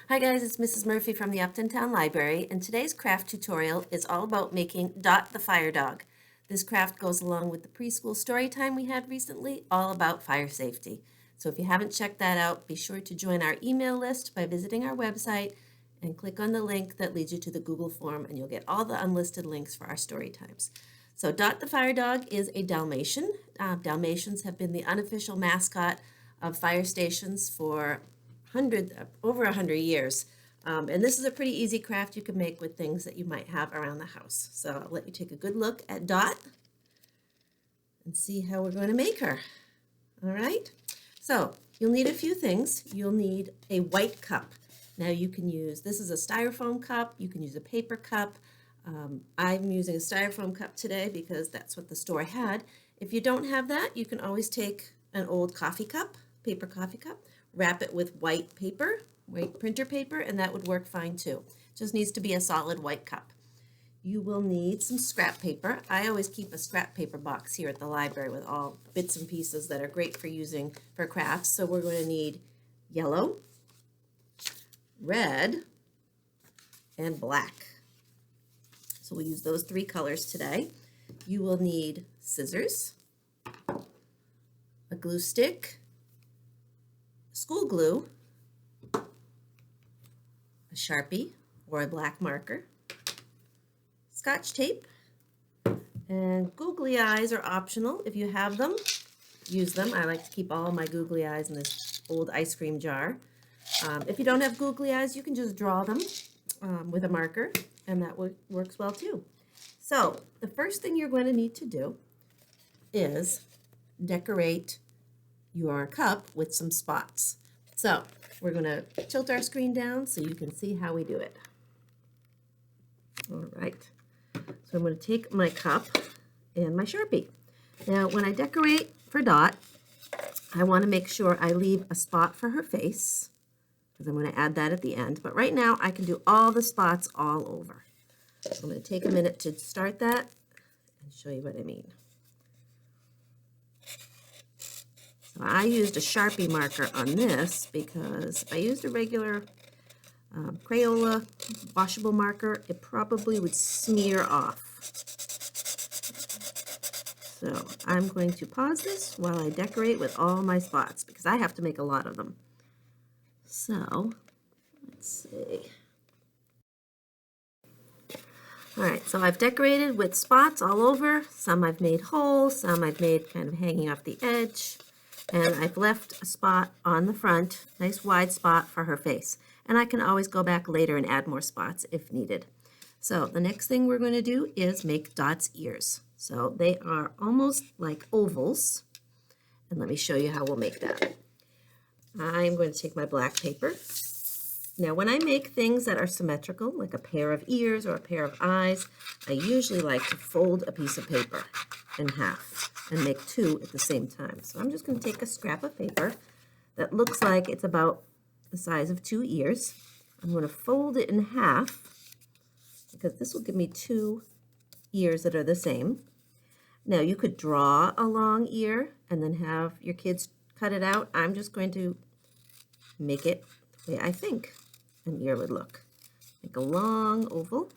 Hi guys, it's Mrs. Murphy from the Upton Town Library, and today's craft tutorial is all about making Dot the Fire Dog. This craft goes along with the preschool story time we had recently, all about fire safety. So if you haven't checked that out, be sure to join our email list by visiting our website and click on the link that leads you to the Google form, and you'll get all the unlisted links for our story times. So Dot the Fire Dog is a Dalmatian. Dalmatians have been the unofficial mascot of fire stations for over 100 years. And this is a pretty easy craft you can make with things that you might have around the house. So I'll let you take a good look at Dot and see how we're going to make her. All right, so you'll need a few things. You'll need a white cup. Now you can use, this is a styrofoam cup, you can use a paper cup. I'm using a styrofoam cup today because that's what the store had. If you don't have that, you can always take an old coffee cup, paper coffee cup, wrap it with white paper, white printer paper, and that would work fine too. Just needs to be a solid white cup. You will need some scrap paper. I always keep a scrap paper box here at the library with all bits and pieces that are great for using for crafts. So we're going to need yellow, red, and black. So we'll use those three colors today. You will need scissors, a glue stick, school glue, a Sharpie or a black marker, Scotch tape, and googly eyes are optional. If you have them, use them. I like to keep all my googly eyes in this old ice cream jar. If you don't have googly eyes, you can just draw them with a marker, and that works well too. So the first thing you're going to need to do is decorate your cup with some spots. So we're going to tilt our screen down so you can see how we do it. All right, so I'm going to take my cup and my Sharpie. Now when I decorate for Dot, I want to make sure I leave a spot for her face because I'm going to add that at the end. But right now I can do all the spots all over. So I'm going to take a minute to start that and show you what I mean. So I used a Sharpie marker on this because if I used a regular Crayola washable marker, it probably would smear off. So I'm going to pause this while I decorate with all my spots because I have to make a lot of them. So let's see. All right, so I've decorated with spots all over. Some I've made whole, some I've made kind of hanging off the edge. And I've left a spot on the front, nice wide spot for her face. And I can always go back later and add more spots if needed. So the next thing we're going to do is make Dot's ears. So they are almost like ovals. And let me show you how we'll make that. I'm going to take my black paper. Now when I make things that are symmetrical, like a pair of ears or a pair of eyes, I usually like to fold a piece of paper in half and make two at the same time. So I'm just going to take a scrap of paper that looks like it's about the size of two ears. I'm going to fold it in half because this will give me two ears that are the same. Now you could draw a long ear and then have your kids cut it out. I'm just going to make it the way I think an ear would look. Make a long oval.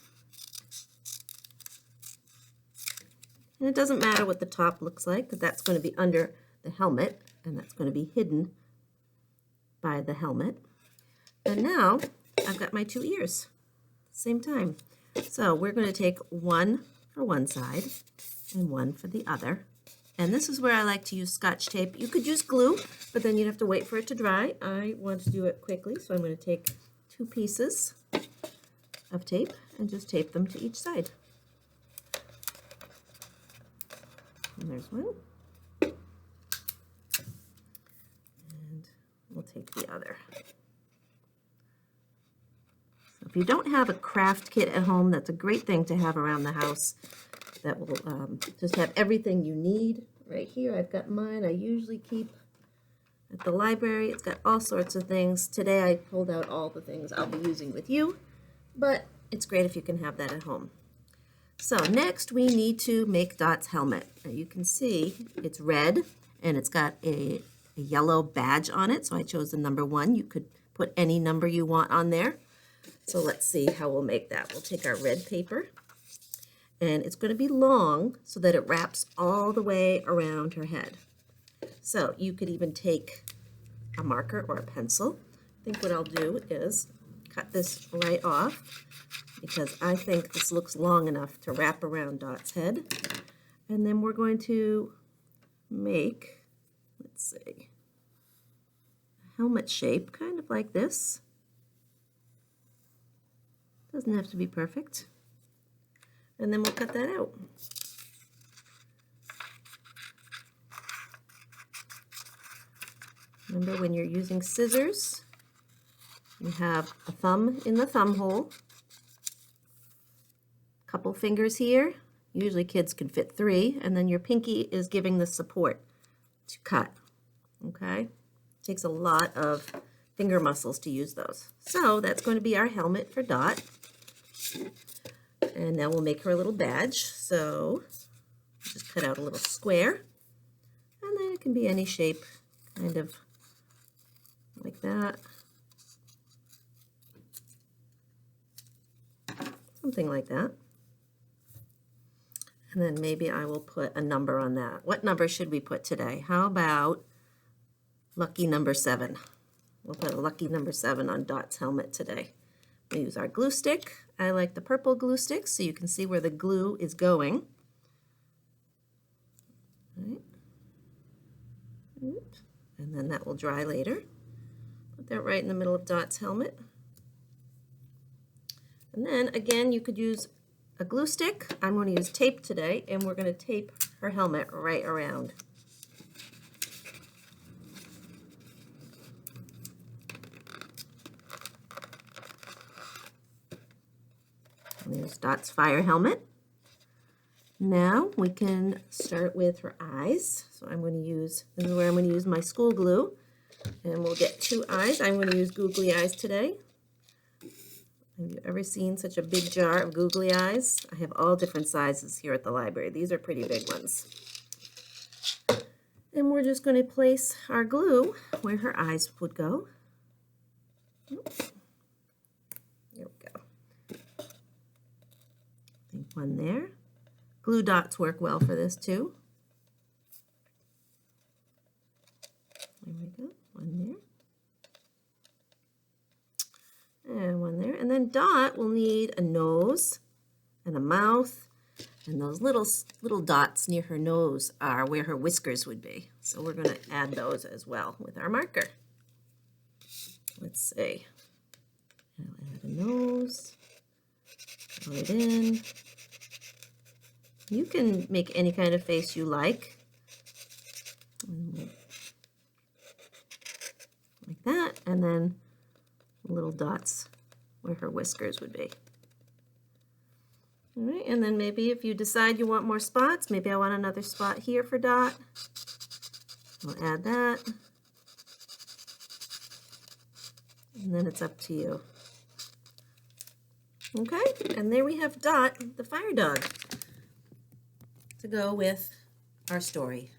And it doesn't matter what the top looks like because that's going to be under the helmet and that's going to be hidden by the helmet. And now I've got my two ears, same time. So we're going to take one for one side and one for the other. And this is where I like to use Scotch tape. You could use glue, but then you'd have to wait for it to dry. I want to do it quickly, so I'm going to take two pieces of tape and just tape them to each side. And there's one. And we'll take the other. So if you don't have a craft kit at home, that's a great thing to have around the house. That will just have everything you need. Right here, I've got mine. I usually keep at the library. It's got all sorts of things. Today I pulled out all the things I'll be using with you, but it's great if you can have that at home. So next we need to make Dot's helmet. Now you can see it's red and it's got a yellow badge on it, so I chose the number 1. You could put any number you want on there. So let's see how we'll make that. We'll take our red paper, and it's going to be long so that it wraps all the way around her head. So you could even take a marker or a pencil. I think what I'll do is cut this right off because I think this looks long enough to wrap around Dot's head. And then we're going to make, let's see, a helmet shape, kind of like this. Doesn't have to be perfect. And then we'll cut that out. Remember, when you're using scissors, you have a thumb in the thumb hole, a couple fingers here. Usually kids can fit 3, and then your pinky is giving the support to cut, okay? Takes a lot of finger muscles to use those. So that's going to be our helmet for Dot. And now we'll make her a little badge. So just cut out a little square, and then it can be any shape, kind of like that. Something like that. And then maybe I will put a number on that. What number should we put today? How about lucky number 7? We'll put a lucky number 7 on Dot's helmet today. We use our glue stick. I like the purple glue stick so you can see where the glue is going. Right. And then that will dry later. Put that right in the middle of Dot's helmet. And then again, you could use a glue stick. I'm going to use tape today, and we're going to tape her helmet right around. And there's Dot's fire helmet. Now we can start with her eyes. So I'm going to use, this is where I'm going to use my school glue, and we'll get 2 eyes. I'm going to use googly eyes today. Have you ever seen such a big jar of googly eyes? I have all different sizes here at the library. These are pretty big ones. And we're just going to place our glue where her eyes would go. Oops. There we go. I think one there. Glue dots work well for this too. There we go. One there. And one there. And then Dot will need a nose and a mouth. And those little dots near her nose are where her whiskers would be. So we're going to add those as well with our marker. Let's see. I'll add a nose. Throw it in. You can make any kind of face you like. Like that. And then little dots where her whiskers would be. All right, and then maybe if you decide you want more spots, maybe I want another spot here for Dot. I'll add that. And then it's up to you. Okay, and there we have Dot, the fire dog, to go with our story.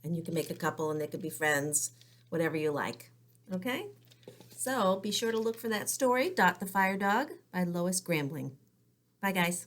And you can make a couple and they could be friends, whatever you like. Okay? So be sure to look for that story, Dot the Fire Dog by Lois Grambling. Bye, guys.